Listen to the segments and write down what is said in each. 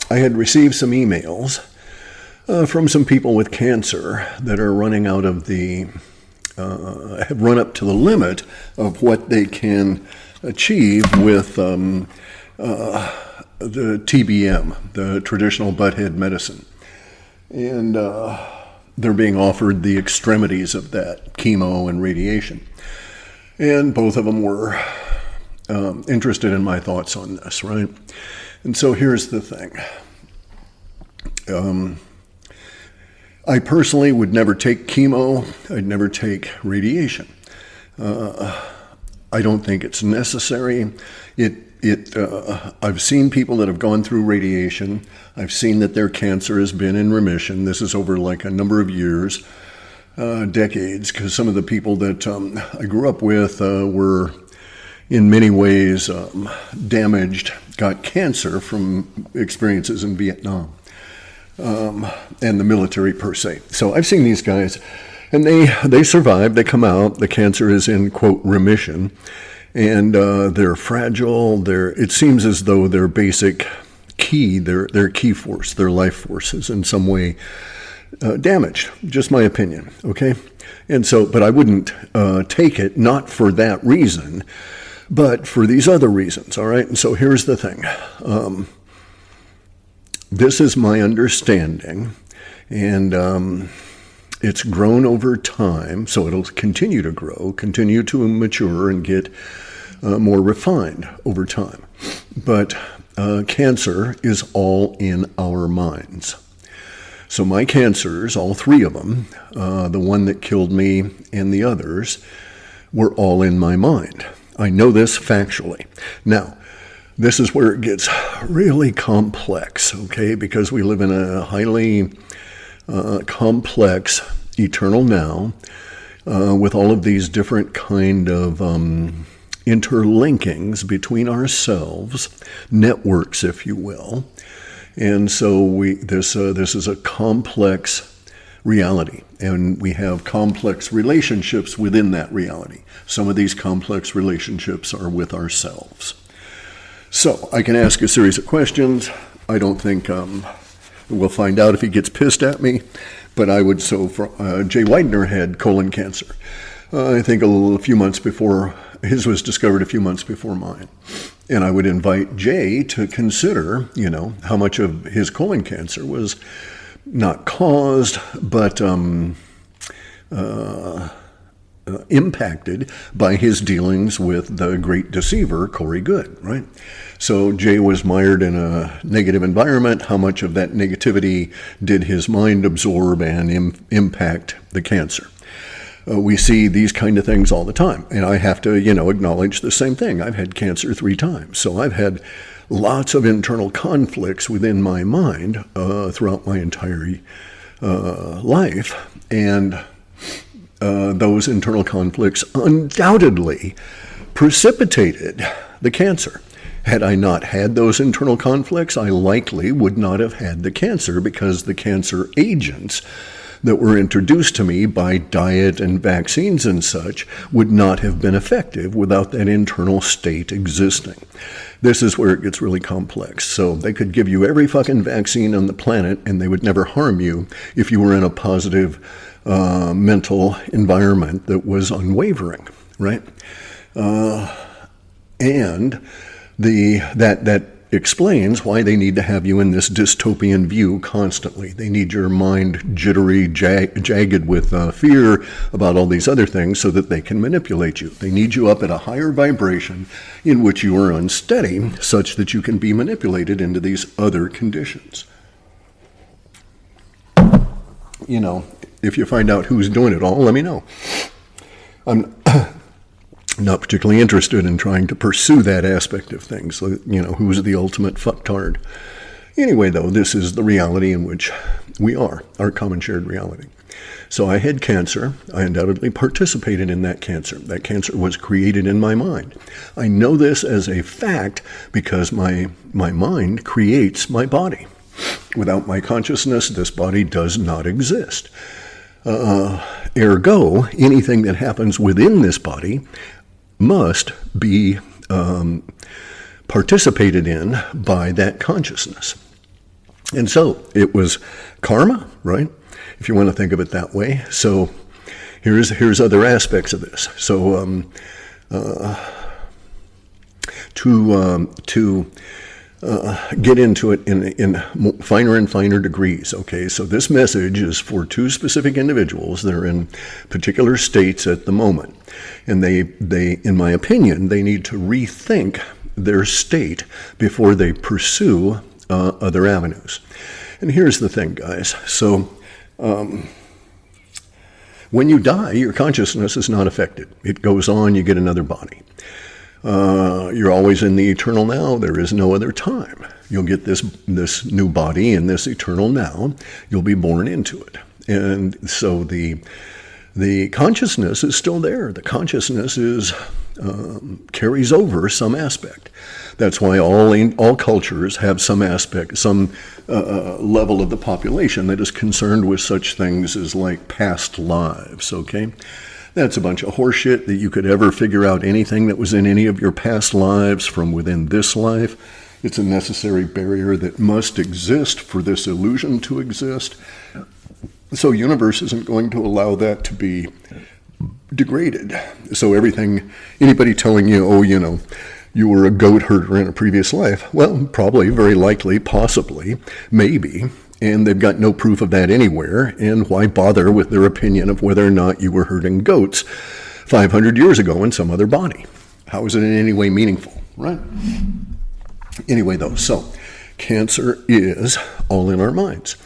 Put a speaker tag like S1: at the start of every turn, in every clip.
S1: I had received some emails from some people with cancer that are running out of have run up to the limit of what they can achieve with the TBM, the traditional butthead medicine. And they're being offered the extremities of that, chemo and radiation. And both of them were interested in my thoughts on this, right? And so here's the thing. I personally would never take chemo. I'd never take radiation. I don't think it's necessary. I've seen people that have gone through radiation. I've seen that their cancer has been in remission. This is over like a number of years, decades, because some of the people that I grew up with were in many ways damaged, got cancer from experiences in Vietnam. And the military per se. So I've seen these guys, and they survive, they come out, the cancer is in, quote, remission, and they're fragile, it seems as though their basic key, their key force, their life force is in some way damaged, just my opinion, okay? And so, but I wouldn't take it, not for that reason, but for these other reasons, all right? And so here's the thing. This is my understanding, and it's grown over time, so it'll continue to grow, continue to mature, and get more refined over time. But cancer is all in our minds. So my cancers, all three of them, the one that killed me and the others, were all in my mind. I know this factually. Now, this is where it gets really complex, okay? Because we live in a highly complex eternal now with all of these different kind of interlinkings between ourselves, networks, if you will. And so this is a complex reality, and we have complex relationships within that reality. Some of these complex relationships are with ourselves. So I can ask a series of questions. I don't think we'll find out if he gets pissed at me, but I would. So Jay Widener had colon cancer. I think a few months before, his was discovered a few months before mine. And I would invite Jay to consider, how much of his colon cancer was not caused, but impacted by his dealings with the great deceiver, Corey Goode, right? So Jay was mired in a negative environment. How much of that negativity did his mind absorb and impact the cancer? We see these kind of things all the time. And I have to, acknowledge the same thing. I've had cancer 3 times. So I've had lots of internal conflicts within my mind throughout my entire life. And those internal conflicts undoubtedly precipitated the cancer. Had I not had those internal conflicts, I likely would not have had the cancer, because the cancer agents that were introduced to me by diet and vaccines and such would not have been effective without that internal state existing. This is where it gets really complex. So they could give you every fucking vaccine on the planet and they would never harm you if you were in a positive mental environment that was unwavering, right? And that explains why they need to have you in this dystopian view constantly. They need your mind jittery, jagged with fear about all these other things so that they can manipulate you. They need you up at a higher vibration in which you are unsteady, such that you can be manipulated into these other conditions. If you find out who's doing it all, let me know. I'm not particularly interested in trying to pursue that aspect of things, who's the ultimate fucktard. Anyway, though, this is the reality in which we are, our common shared reality. So I had cancer. I undoubtedly participated in that cancer. That cancer was created in my mind. I know this as a fact because my mind creates my body. Without my consciousness, this body does not exist. Ergo, anything that happens within this body must be participated in by that consciousness. And so it was karma, right? If you want to think of it that way. So here's other aspects of this. So to get into it in finer and finer degrees. Okay, so this message is for two specific individuals that are in particular states at the moment, and they, in my opinion, they need to rethink their state before they pursue other avenues. And here's the thing, guys. So when you die, your consciousness is not affected. It goes on, you get another body. You're always in the eternal now. There is no other time. You'll get this new body in this eternal now. You'll be born into it. And so the consciousness is still there. The consciousness is carries over some aspect. That's why all cultures have some aspect, some level of the population that is concerned with such things as like past lives, okay? That's a bunch of horseshit that you could ever figure out anything that was in any of your past lives from within this life. It's a necessary barrier that must exist for this illusion to exist. So universe isn't going to allow that to be degraded. So anybody telling you, oh, you were a goat herder in a previous life, well, probably, very likely, possibly, maybe. And they've got no proof of that anywhere, and why bother with their opinion of whether or not you were herding goats 500 years ago in some other body? How is it in any way meaningful, right? Anyway, though, so cancer is all in our minds.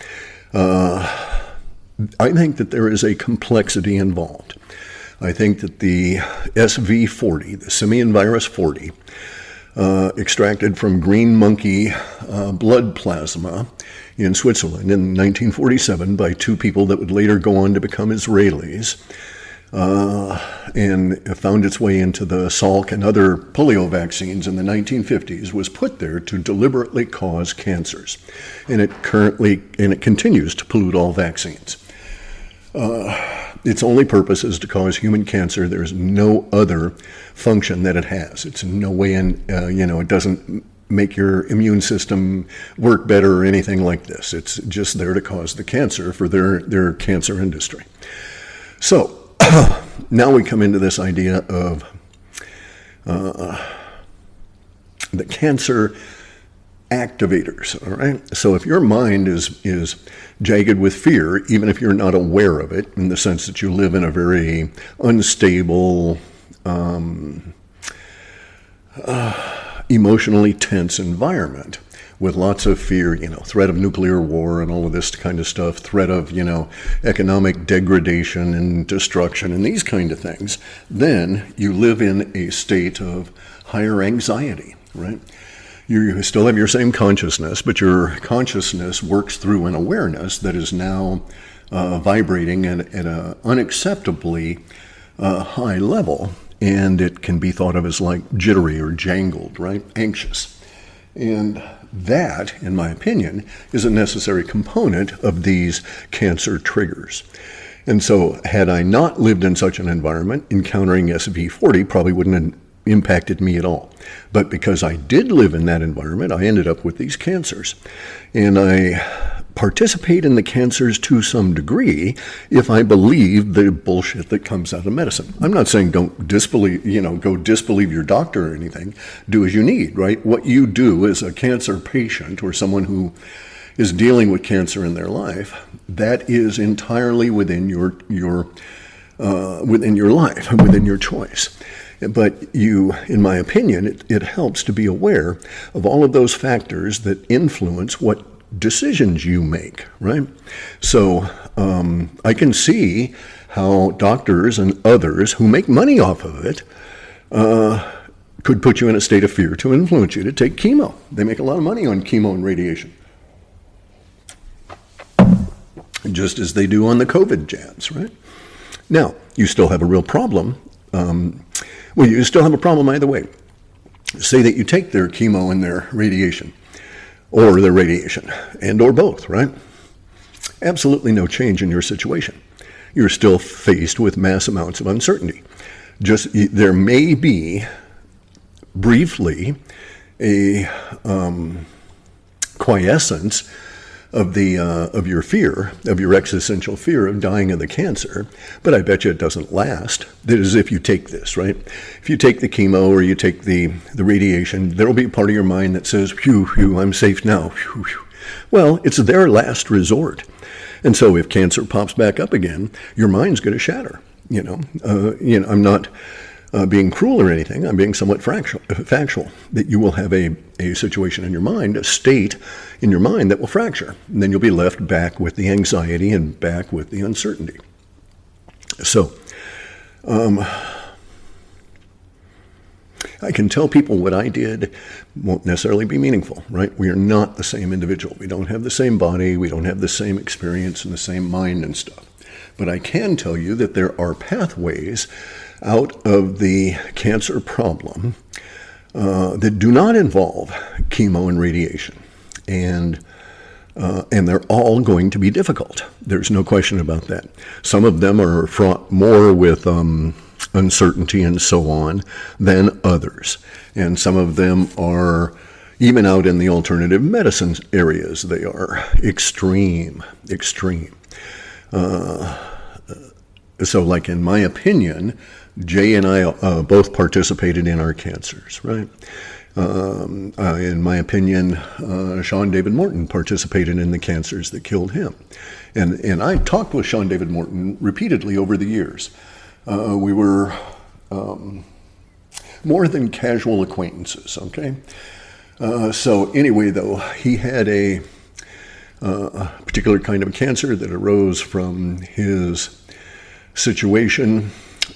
S1: I think that there is a complexity involved. I think that the SV40, the simian virus 40, extracted from green monkey blood plasma in Switzerland in 1947 by two people that would later go on to become Israelis, and found its way into the Salk and other polio vaccines in the 1950s, was put there to deliberately cause cancers. And it continues to pollute all vaccines. Its only purpose is to cause human cancer. There's no other function that it has. It's in no way it doesn't make your immune system work better or anything like this. It's just there to cause the cancer for their cancer industry. So now we come into this idea of the cancer activators, all right? So if your mind is jagged with fear, even if you're not aware of it, in the sense that you live in a very unstable, emotionally tense environment with lots of fear, threat of nuclear war and all of this kind of stuff, threat of, economic degradation and destruction and these kind of things, then you live in a state of higher anxiety, right? You still have your same consciousness, but your consciousness works through an awareness that is now vibrating at an unacceptably high level, and it can be thought of as like jittery or jangled, right? Anxious. And that, in my opinion, is a necessary component of these cancer triggers. And so had I not lived in such an environment, encountering SV40 probably wouldn't have impacted me at all. But because I did live in that environment, I ended up with these cancers. And I participate in the cancers to some degree if I believe the bullshit that comes out of medicine. I'm not saying don't disbelieve, go disbelieve your doctor or anything. Do as you need, right? What you do as a cancer patient or someone who is dealing with cancer in their life, that is entirely within your life, within your choice. But in my opinion, it helps to be aware of all of those factors that influence what decisions you make, right? So I can see how doctors and others who make money off of it could put you in a state of fear to influence you to take chemo. They make a lot of money on chemo and radiation, just as they do on the COVID jabs, right? Now, you still have a real problem. You still have a problem either way. Say that you take their chemo and their radiation, or their radiation, and or both, right? Absolutely no change in your situation. You're still faced with mass amounts of uncertainty. There may be, briefly, a quiescence of your fear, of your existential fear of dying of the cancer, but I bet you it doesn't last. That is, if you take this, right? If you take the chemo or you take the radiation, there'll be a part of your mind that says, phew, phew, I'm safe now. Phew, phew. Well, it's their last resort. And so if cancer pops back up again, your mind's going to shatter. I'm not being cruel or anything. I'm being somewhat factual, that you will have a situation in your mind, a state in your mind that will fracture. And then you'll be left back with the anxiety and back with the uncertainty. So, I can tell people what I did won't necessarily be meaningful, right? We are not the same individual. We don't have the same body. We don't have the same experience and the same mind and stuff. But I can tell you that there are pathways out of the cancer problem that do not involve chemo and radiation. And they're all going to be difficult. There's no question about that. Some of them are fraught more with uncertainty and so on than others. And some of them are, even out in the alternative medicine areas, they are extreme. So like in my opinion, Jay and I both participated in our cancers, right? In my opinion, Sean David Morton participated in the cancers that killed him. And I talked with Sean David Morton repeatedly over the years. We were more than casual acquaintances, okay? So anyway, though, he had a particular kind of cancer that arose from his situation.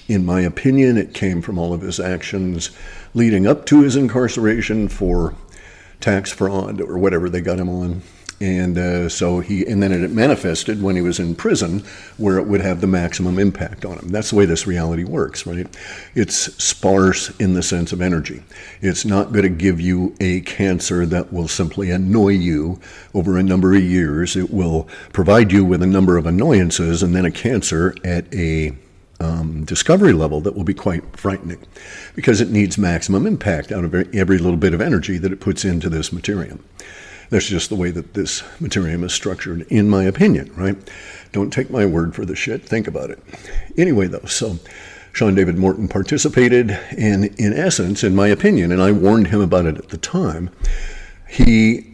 S1: In my opinion, it came from all of his actions leading up to his incarceration for tax fraud or whatever they got him on. And then it manifested when he was in prison, where it would have the maximum impact on him. That's the way this reality works, right? It's sparse in the sense of energy. It's not going to give you a cancer that will simply annoy you over a number of years. It will provide you with a number of annoyances and then a cancer at a discovery level that will be quite frightening, because it needs maximum impact out of every little bit of energy that it puts into this materium. That's just the way that this materium is structured, in my opinion, right? Don't take my word for the shit. Think about it. Anyway, though, so Sean David Morton participated, and in essence, in my opinion, and I warned him about it at the time, he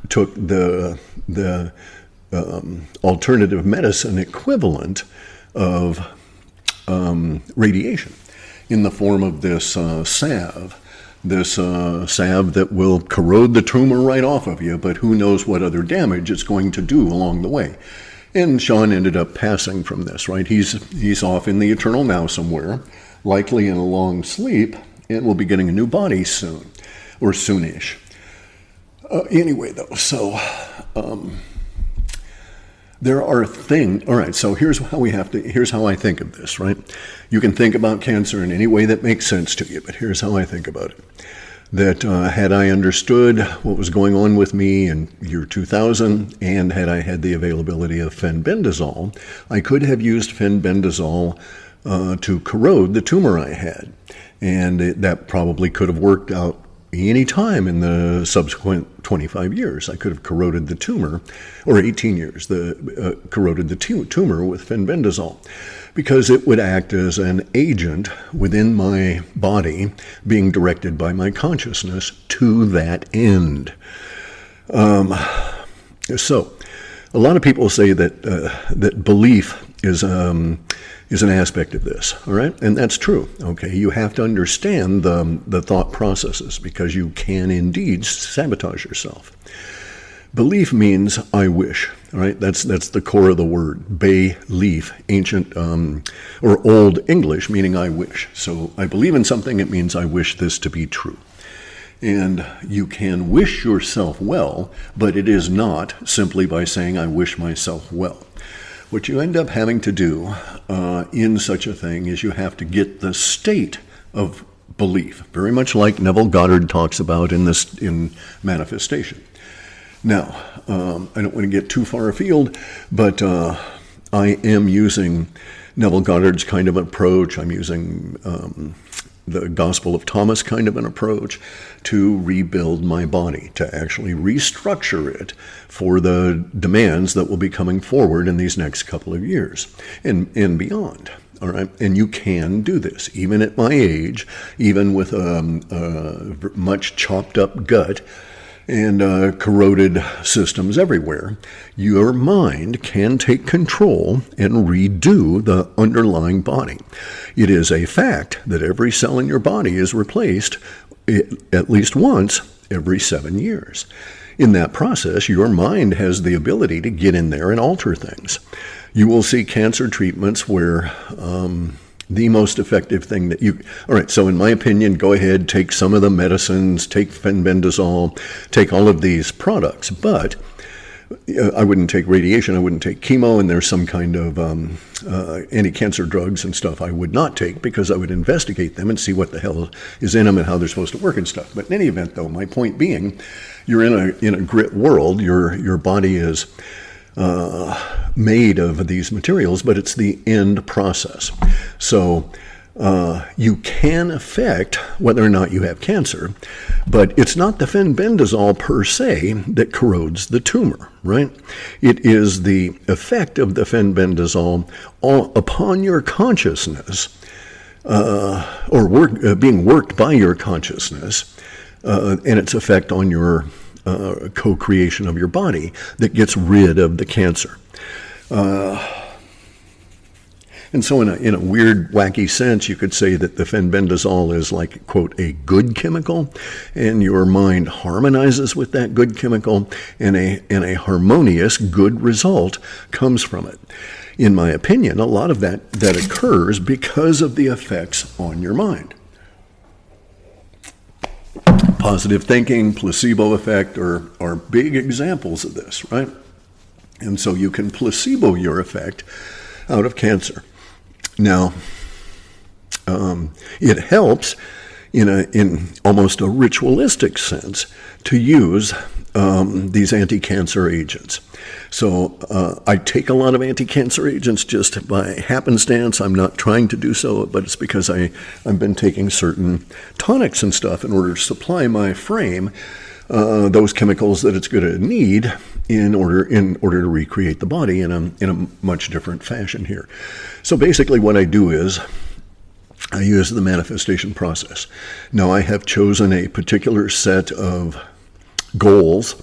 S1: took the alternative medicine equivalent of radiation in the form of this salve. This salve that will corrode the tumor right off of you, but who knows what other damage it's going to do along the way. And Sean ended up passing from this, right? He's off in the eternal now somewhere, likely in a long sleep, and will be getting a new body soon, or soonish. Anyway, though, so there are things. All right, so here's how I think of this, right? You can think about cancer in any way that makes sense to you, but here's how I think about it. That had I understood what was going on with me in year 2000, and had I had the availability of fenbendazole, I could have used fenbendazole to corrode the tumor I had. And that probably could have worked out any time in the subsequent 25 years. I could have corroded the tumor, or 18 years, corroded the tumor with fenbendazole, because it would act as an agent within my body being directed by my consciousness to that end. So a lot of people say that belief is an aspect of this, all right? And that's true, okay? You have to understand the thought processes, because you can indeed sabotage yourself. Belief means I wish, all right? That's the core of the word. Belief, ancient or old English, meaning I wish. So I believe in something, it means I wish this to be true. And you can wish yourself well, but it is not simply by saying I wish myself well. What you end up having to do in such a thing is you have to get the state of belief, very much like Neville Goddard talks about in Manifestation. Now, I don't want to get too far afield, but I am using Neville Goddard's kind of approach. I'm using the Gospel of Thomas kind of an approach to rebuild my body, to actually restructure it for the demands that will be coming forward in these next couple of years and beyond. All right, and you can do this, even at my age, even with a much chopped up gut and corroded systems everywhere. Your mind can take control and redo the underlying body. It is a fact that every cell in your body is replaced at least once every 7 years. In that process, your mind has the ability to get in there and alter things. You will see cancer treatments where the most effective thing that you... All right, so in my opinion, go ahead, take some of the medicines, take fenbendazole, take all of these products, but I wouldn't take radiation, I wouldn't take chemo, and there's some kind of anti-cancer drugs and stuff I would not take because I would investigate them and see what the hell is in them and how they're supposed to work and stuff. But in any event, though, my point being, you're in a grit world, your body is made of these materials, but it's the end process. So you can affect whether or not you have cancer, but it's not the fenbendazole per se that corrodes the tumor, right? It is the effect of the fenbendazole upon your consciousness, being worked by your consciousness, and its effect on your co-creation of your body that gets rid of the cancer. And so in a weird, wacky sense, you could say that the fenbendazole is like, quote, a good chemical, and your mind harmonizes with that good chemical, and a harmonious, good result comes from it. In my opinion, a lot of that occurs because of the effects on your mind. Positive thinking, placebo effect are big examples of this, right? And so you can placebo your effect out of cancer. Now, it helps in almost a ritualistic sense to use these anti-cancer agents. So I take a lot of anti-cancer agents just by happenstance. I'm not trying to do so, but it's because I've been taking certain tonics and stuff in order to supply my frame those chemicals that it's going to need in order to recreate the body in a much different fashion here. So basically what I do is I use the manifestation process. Now I have chosen a particular set of goals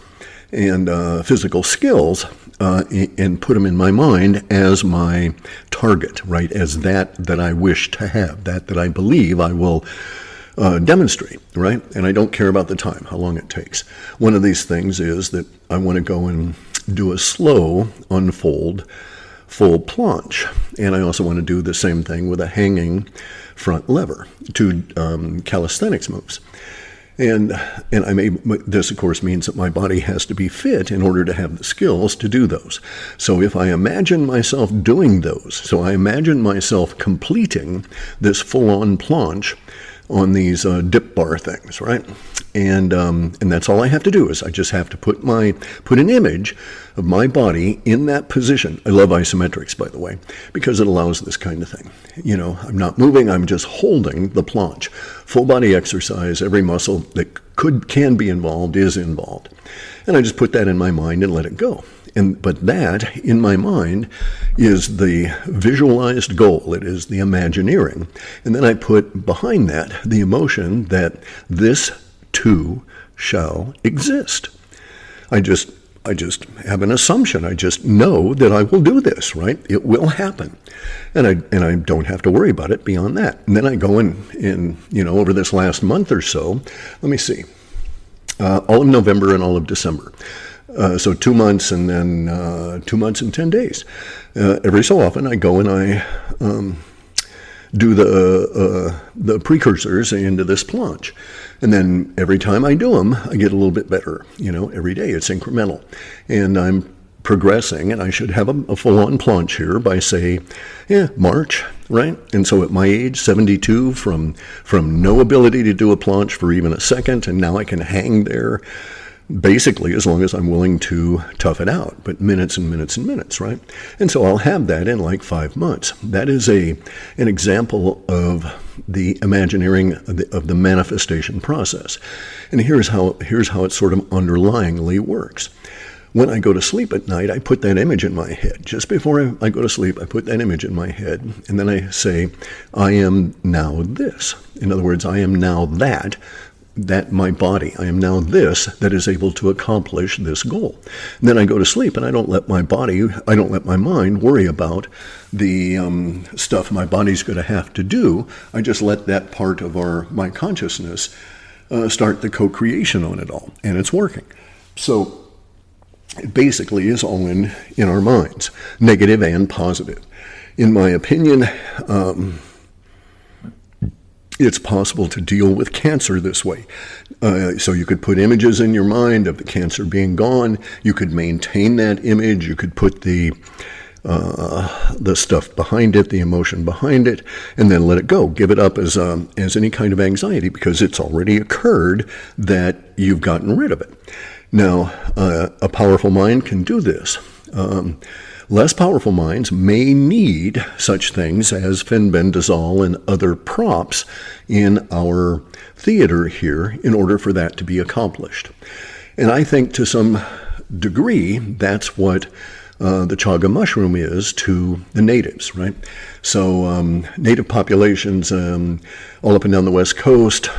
S1: and physical skills and put them in my mind as my target, right? As that I wish to have, that I believe I will demonstrate, right? And I don't care about the time, how long it takes. One of these things is that I want to go and do a slow unfold full planche. And I also want to do the same thing with a hanging front lever, two calisthenics moves. And this, of course, means that my body has to be fit in order to have the skills to do those. So if I imagine myself doing those, so I imagine myself completing this full-on planche on these dip bar things, right? And that's all I have to do is I just have to put an image of my body in that position. I love isometrics, by the way, because it allows this kind of thing. You know, I'm not moving, I'm just holding the planche. Full body exercise, every muscle that can be involved is involved. And I just put that in my mind and let it go. But that, in my mind, is the visualized goal. It is the imagineering. And then I put behind that the emotion that this too shall exist. I just have an assumption. I just know that I will do this, right? It will happen. And I don't have to worry about it beyond that. And then I go in over this last month or so, let me see, all of November and all of December. So 2 months and then 2 months and 10 days. Every so often I go and I do the precursors into this planche. And then every time I do them, I get a little bit better. Every day it's incremental. And I'm progressing, and I should have a full-on planche here by, say, March, right? And so at my age, 72, from no ability to do a planche for even a second, and now I can hang there basically as long as I'm willing to tough it out, but minutes and minutes and minutes, right? And so I'll have that in like 5 months. That is an example of the imagineering of the manifestation process. And here's how it sort of underlyingly works. When I go to sleep at night, I put that image in my head. Just before I go to sleep, I put that image in my head, and then I say, I am now this. In other words, I am now that my body. I am now this that is able to accomplish this goal. And then I go to sleep, and I don't let my mind worry about the stuff my body's going to have to do. I just let that part of my consciousness start the co-creation on it all, and it's working. So it basically is all in our minds, negative and positive. In my opinion, it's possible to deal with cancer this way. So you could put images in your mind of the cancer being gone. You could maintain that image. You could put the stuff behind it, the emotion behind it, and then let it go. Give it up as any kind of anxiety because it's already occurred that you've gotten rid of it. Now, a powerful mind can do this. Less powerful minds may need such things as fenbendazole and other props in our theater here in order for that to be accomplished. And I think to some degree that's what the chaga mushroom is to the natives, right? So native populations all up and down the West Coast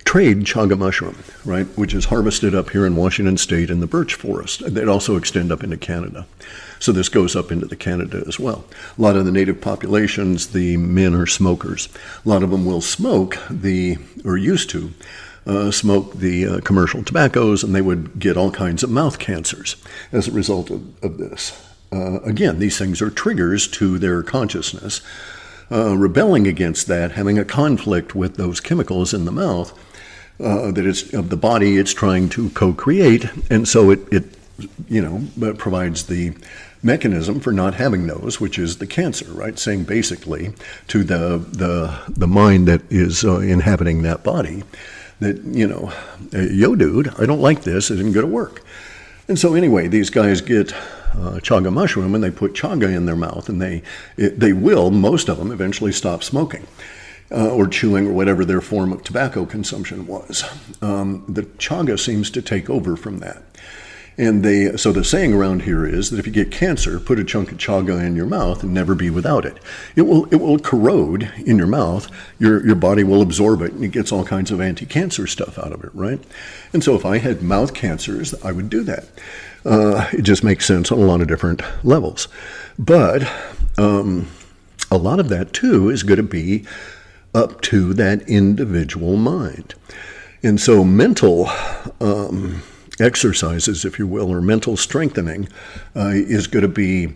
S1: trade chaga mushroom, right, which is harvested up here in Washington State in the birch forest. They also extend up into Canada. So this goes up into the Canada as well. A lot of the native populations, the men are smokers. A lot of them will smoke used to smoke the commercial tobaccos, and they would get all kinds of mouth cancers as a result of this. Again, these things are triggers to their consciousness. Rebelling against that, having a conflict with those chemicals in the mouth, that it's of the body it's trying to co-create, and so it provides the mechanism for not having those, which is the cancer, right? Saying basically to the mind that is inhabiting that body that, yo dude, I don't like this, it isn't going to work. And so anyway, these guys get chaga mushroom and they put chaga in their mouth, and they will, most of them, eventually stop smoking. Or chewing, or whatever their form of tobacco consumption was. The chaga seems to take over from that. And so the saying around here is that if you get cancer, put a chunk of chaga in your mouth and never be without it. It will corrode in your mouth. Your body will absorb it, and it gets all kinds of anti-cancer stuff out of it, right? And so if I had mouth cancers, I would do that. It just makes sense on a lot of different levels. But a lot of that, too, is going to be up to that individual mind. And so mental exercises, if you will, or mental strengthening is going to be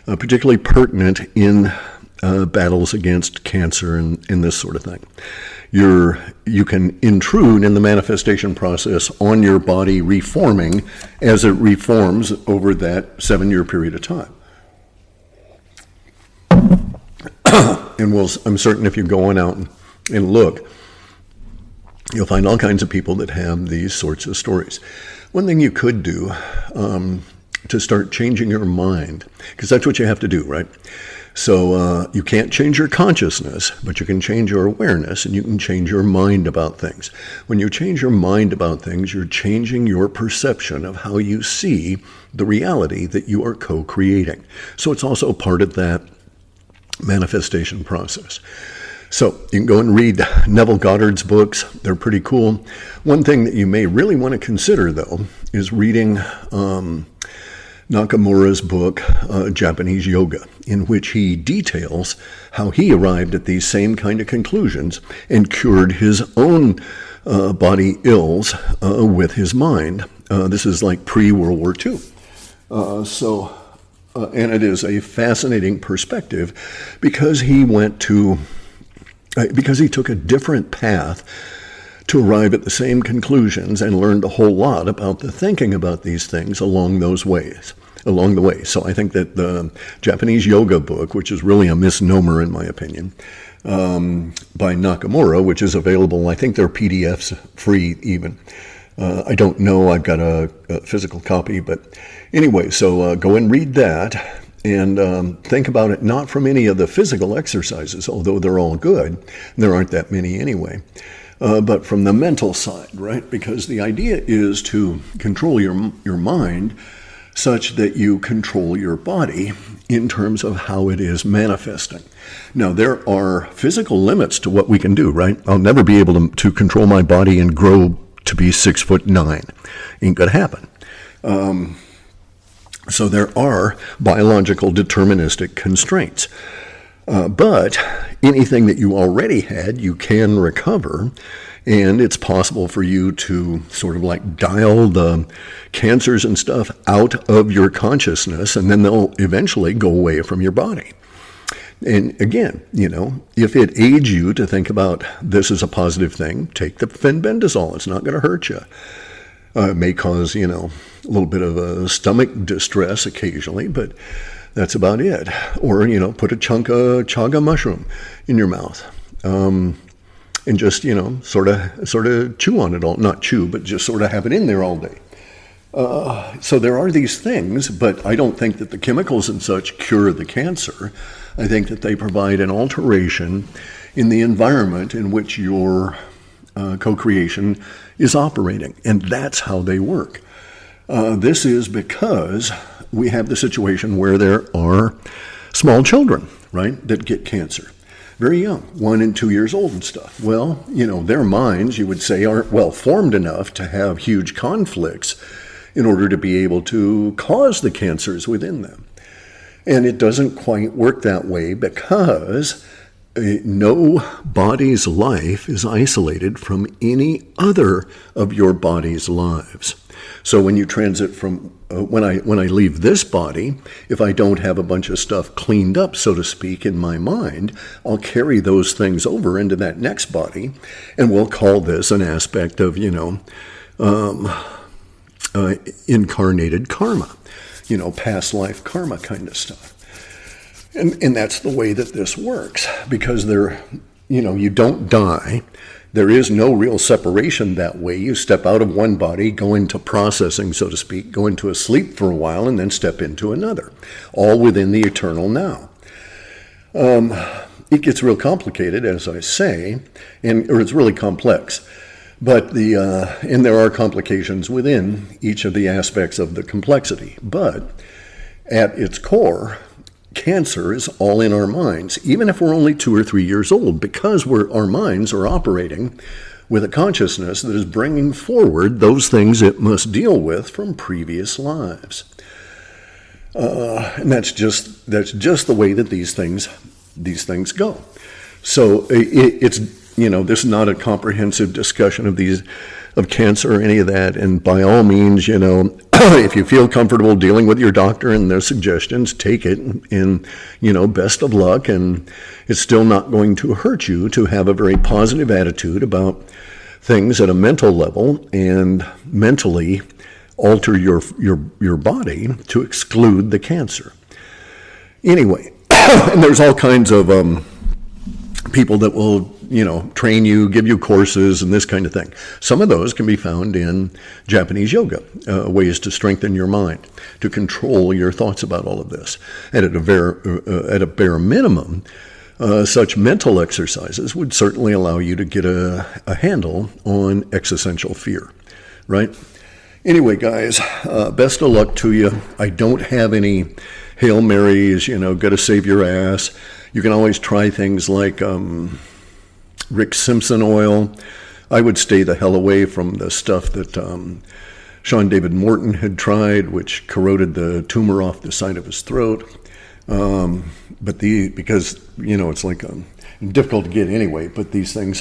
S1: particularly pertinent in battles against cancer and this sort of thing. You can intrude in the manifestation process on your body reforming as it reforms over that 7-year period of time. And I'm certain if you go on out and look, you'll find all kinds of people that have these sorts of stories. One thing you could do to start changing your mind, because that's what you have to do, right? So you can't change your consciousness, but you can change your awareness, and you can change your mind about things. When you change your mind about things, you're changing your perception of how you see the reality that you are co-creating. So it's also part of that manifestation process. So you can go and read Neville Goddard's books. They're pretty cool. One thing that you may really want to consider, though, is reading Nakamura's book, Japanese Yoga, in which he details how he arrived at these same kind of conclusions and cured his own body ills with his mind. This is like pre-World War II. And it is a fascinating perspective because he took a different path to arrive at the same conclusions and learned a whole lot about the thinking about these things along the way. So I think that the Japanese Yoga book, which is really a misnomer in my opinion, by Nakamura, which is available, I think they're PDFs free even, I don't know. I've got a physical copy, but anyway, so go and read that and think about it not from any of the physical exercises, although they're all good. There aren't that many anyway. But from the mental side, right? Because the idea is to control your mind such that you control your body in terms of how it is manifesting. Now, there are physical limits to what we can do, right? I'll never be able to control my body and grow to be 6'9". Ain't gonna happen. So there are biological deterministic constraints. But anything that you already had, you can recover, and it's possible for you to sort of like dial the cancers and stuff out of your consciousness, and then they'll eventually go away from your body. And again, if it aids you to think about this as a positive thing, take the fenbendazole. It's not going to hurt you. It may cause, a little bit of a stomach distress occasionally, but that's about it. Or, put a chunk of chaga mushroom in your mouth. And just, sort of chew on it all. Not chew, but just sort of have it in there all day. So there are these things, but I don't think that the chemicals and such cure the cancer. I think that they provide an alteration in the environment in which your co-creation is operating. And that's how they work. This is because we have the situation where there are small children, right, that get cancer. Very young, 1 and 2 years old and stuff. Well, their minds, you would say, aren't well formed enough to have huge conflicts in order to be able to cause the cancers within them. And it doesn't quite work that way because no body's life is isolated from any other of your body's lives. So when you transit from, when I leave this body, if I don't have a bunch of stuff cleaned up, so to speak, in my mind, I'll carry those things over into that next body, and we'll call this an aspect of, incarnated karma, past life karma kind of stuff. And that's the way that this works, because you don't die. There is no real separation that way. You step out of one body, go into processing, so to speak, go into a sleep for a while, and then step into another, all within the eternal now. It gets real complicated, as I say, or it's really complex. But and there are complications within each of the aspects of the complexity. But at its core, cancer is all in our minds, even if we're only 2 or 3 years old, because our minds are operating with a consciousness that is bringing forward those things it must deal with from previous lives. And that's just the way that these things go. So it's this is not a comprehensive discussion of cancer or any of that. And by all means, if you feel comfortable dealing with your doctor and their suggestions, take it, and best of luck. And it's still not going to hurt you to have a very positive attitude about things at a mental level and mentally alter your body to exclude the cancer. Anyway, and there's all kinds of people that will train you, give you courses and this kind of thing. Some of those can be found in Japanese yoga, ways to strengthen your mind, to control your thoughts about all of this. And at a bare minimum, such mental exercises would certainly allow you to get a handle on existential fear, right? Anyway, guys, best of luck to you. I don't have any Hail Marys, gotta save your ass. You can always try things like Rick Simpson oil. I would stay the hell away from the stuff that Sean David Morton had tried, which corroded the tumor off the side of his throat. Because it's like difficult to get anyway, but these things are